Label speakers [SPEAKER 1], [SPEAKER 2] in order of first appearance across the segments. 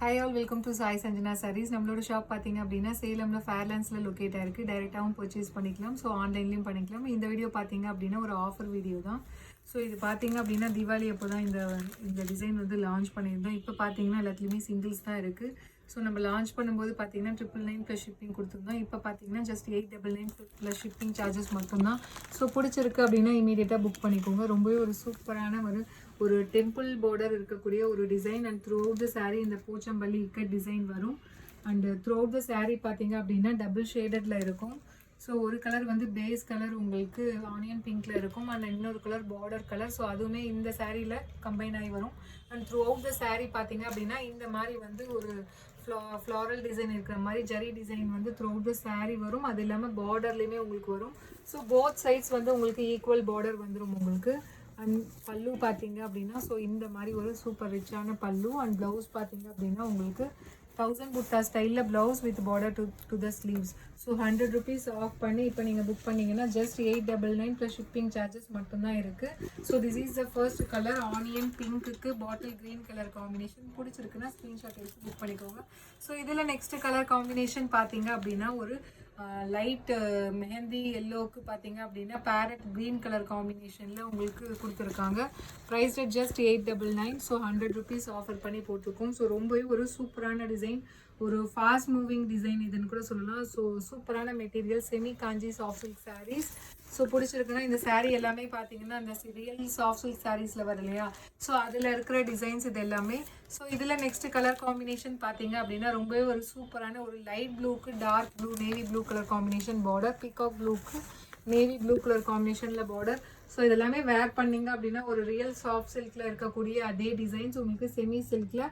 [SPEAKER 1] Hi all, welcome to Sai Sanjana Sarees. நம்மளோட shop பார்த்தீங்க அப்படின்னா சேலம்ல ஃபேர்லாண்ட்ஸில் லொக்கேட் ஆயிருக்கு. டைரெக்டாகவும் பர்ச்சேஸ் பண்ணிக்கலாம், ஸோ ஆன்லைன்லேயும் பண்ணிக்கலாம். இந்த வீடியோ பார்த்தீங்க அப்படின்னா ஒரு ஆஃபர் வீடியோ தான். ஸோ இது பார்த்தீங்க அப்படின்னா தீபாவளி அப்போ தான் இந்த டிசைன் வந்து லான்ச் பண்ணியிருந்தோம். இப்போ பார்த்தீங்கன்னா எல்லாத்துலேயுமே சிங்கிள்ஸ் தான் இருக்குது. ஸோ நம்ம லான்ச் பண்ணும்போது பார்த்தீங்கன்னா 999 ப்ளஸ் ஷிப்பிங் கொடுத்துருந்தோம். இப்போ பார்த்தீங்கன்னா ஜஸ்ட் 899 ப்ளஸ் ஷிப்பிங் சார்ஜஸ் மட்டும்தான். ஸோ பிடிச்சிருக்கு அப்படின்னா இமீடியட்டாக புக் பண்ணிக்கோங்க. ரொம்பவே ஒரு சூப்பரான ஒரு டெம்பிள் பார்டர் இருக்கக்கூடிய ஒரு design and through out the sari இந்த போச்சம்பள்ளி இக்கட் டிசைன் வரும். And through out the sari பார்த்தீங்க அப்படின்னா டபுள் ஷேடடில் இருக்கும். ஸோ ஒரு கலர் வந்து பேஸ் கலர் உங்களுக்கு ஆனியன் பிங்க்ல இருக்கும் அண்ட் இன்னொரு கலர் பார்டர் கலர். ஸோ அதுவுமே இந்த சாரியில் கம்பைன் ஆகி வரும். And through out the sari பார்த்தீங்க அப்படின்னா இந்த மாதிரி வந்து ஒரு ஃப்ளாரல் டிசைன் இருக்கிற மாதிரி ஜரி டிசைன் வந்து த்ரூ அவுட் த சாரீ வரும். அது இல்லாமல் பார்டர்லேயுமே உங்களுக்கு வரும். ஸோ போத் சைட்ஸ் வந்து உங்களுக்கு ஈக்குவல் பார்டர் வந்துடும் உங்களுக்கு. அண்ட் பல்லு பார்த்தீங்க அப்படின்னா ஸோ இந்த மாதிரி ஒரு சூப்பர் ரிச்சான பல்லு. அண்ட் ப்ளவுஸ் பார்த்தீங்க அப்படின்னா உங்களுக்கு 1000 புட்டா ஸ்டைலில் blouse with border to the sleeves. So 100 rupees off பண்ணி இப்போ நீங்கள் புக் பண்ணிங்கன்னா ஜஸ்ட் 899 ப்ளஸ் ஷிப்பிங் சார்ஜஸ் மட்டும்தான் இருக்குது. So this is the first colour onion பிங்க்குக்கு பாட்டில் க்ரீன் கலர் காம்பினேஷன். பிடிச்சிருக்குன்னா ஸ்க்ரீன்ஷாட் எடுத்து புக் பண்ணிக்கோங்க. ஸோ இதில் நெக்ஸ்ட் கலர் காம்பினேஷன் பார்த்தீங்க அப்படின்னா ஒரு லைட் மெஹந்தி எல்லோவுக்கு பார்த்தீங்க அப்படின்னா பேரட் க்ரீன் கலர் காம்பினேஷனில் உங்களுக்கு கொடுத்துருக்காங்க. Price rate just 899. So 100 rupees offer பண்ணி போட்டிருக்கோம். ஸோ ரொம்பவே ஒரு சூப்பரான டிசைன், ஒரு ஃபாஸ்ட் மூவிங் டிசைன் இதுன்னு கூட சொல்லலாம். ஸோ சூப்பரான மெட்டீரியல் செமி காஞ்சி சாஃப்ட் சில்க் சாரீஸ். ஸோ பிடிச்சிருக்குன்னா இந்த சாரீ எல்லாமே பார்த்தீங்கன்னா அந்த ரியல் சாஃப்ட் சில்க் சாரீஸில் வரும் இல்லையா, ஸோ அதில் இருக்கிற டிசைன்ஸ் இது எல்லாமே. ஸோ இதில் நெக்ஸ்ட் கலர் காம்பினேஷன் பார்த்தீங்க அப்படின்னா ரொம்பவே ஒரு சூப்பரான ஒரு லைட் ப்ளூக்கு dark blue navy blue colour combination border, peacock ப்ளூக்கு நேவி ப்ளூ கலர் காம்பினேஷனில் பார்டர். ஸோ இதெல்லாமே வேர் பண்ணிங்க அப்படின்னா ஒரு ரியல் சாஃப்ட் சில்கில் இருக்கக்கூடிய அதே டிசைன்ஸ் உங்களுக்கு செமி சில்கில்,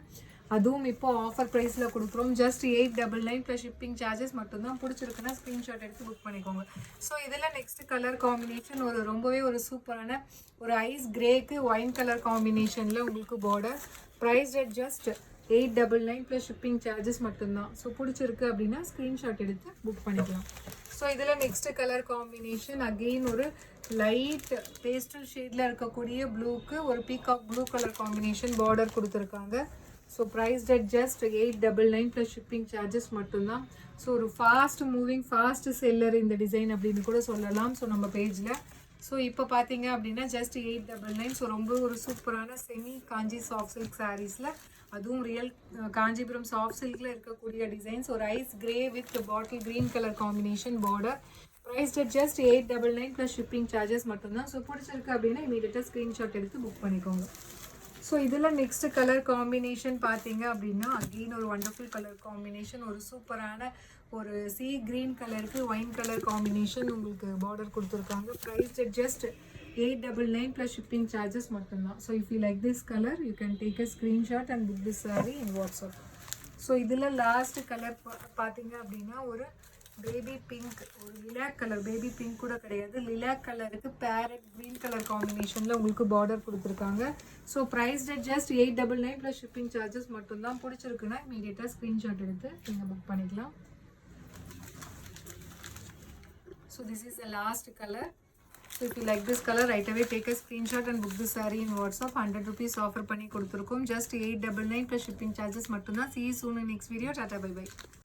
[SPEAKER 1] அதுவும் இப்போ ஆஃபர் ப்ரைஸில் கொடுக்குறோம். ஜஸ்ட் 899 ப்ளஸ் ஷிப்பிங் சார்ஜஸ் மட்டும்தான். பிடிச்சிருக்குன்னா ஸ்க்ரீன்ஷாட் எடுத்து புக் பண்ணிக்கோங்க. ஸோ இதில் நெக்ஸ்ட் கலர் காம்பினேஷன் ரொம்பவே ஒரு சூப்பரான ஒரு ஐஸ் கிரேக்கு ஒயின் கலர் காம்பினேஷனில் உங்களுக்கு border. Price rate just 899 plus shipping charges மட்டும்தான். ஸோ பிடிச்சிருக்கு அப்படின்னா ஸ்க்ரீன்ஷாட் எடுத்து புக் பண்ணிக்கலாம். ஸோ இதில் நெக்ஸ்ட் கலர் காம்பினேஷன் அகெயின் ஒரு லைட் பேஸ்டல் ஷேடில் இருக்கக்கூடிய ப்ளூக்கு ஒரு peacock blue colour combination border கொடுத்துருக்காங்க. So price rate just 899 plus shipping charges மட்டும்தான். ஸோ ஒரு ஃபாஸ்ட் மூவிங் ஃபாஸ்ட் செல்லர் இந்த டிசைன் அப்படின்னு கூட சொல்லலாம் ஸோ நம்ம பேஜில். ஸோ இப்போ பார்த்தீங்க அப்படின்னா ஜஸ்ட் 899. ஸோ ரொம்ப ஒரு சூப்பரான செமி காஞ்சி சாஃப்ட் சில்க் சாரீஸில், அதுவும் ரியல் காஞ்சிபுரம் சாஃப்ட் சில்கில் இருக்கக்கூடிய டிசைன்ஸ் ஒரு ice grey with bottle green colour combination border. Price rate just 899 plus shipping charges மட்டும்தான். ஸோ பிடிச்சிருக்கு அப்படின்னா இமீடியட்டாக ஸ்க்ரீன்ஷாட் எடுத்து புக் பண்ணிக்கோங்க. ஸோ இதில் நெக்ஸ்ட் கலர் காம்பினேஷன் பார்த்தீங்க அப்படின்னா அகெயின் ஒரு வண்டர்ஃபுல் கலர் காம்பினேஷன், ஒரு சூப்பரான ஒரு சீ கிரீன் கலருக்கு ஒயின் கலர் காம்பினேஷன் உங்களுக்கு பார்டர் கொடுத்துருக்காங்க. Price just 899 plus shipping charges மட்டும்தான். So if you like this colour you can take a screenshot and book this sari in WhatsApp. So இதில் last colour பார்த்தீங்க அப்படின்னா ஒரு பேபி பிங்க், ஒரு lilac colour, baby pink கூட கிடையாது, lilac கலருக்கு farad green colour காம்பினேஷனில் உங்களுக்கு பார்டர் கொடுத்துருக்காங்க. So price rate just 899 plus shipping charges மட்டும்தான். பிடிச்சிருக்குன்னா இமீடியட்டாக ஸ்க்ரீன்ஷாட் எடுத்து நீங்கள் புக் பண்ணிக்கலாம். So this is the last colour. So if you like this colour right away take a screenshot and book this sari in WhatsApp. 100 rupees offer பண்ணி கொடுத்துருக்கோம். Just 899 plus shipping charges மட்டும்தான். See you soon in next video. Tata, bye bye.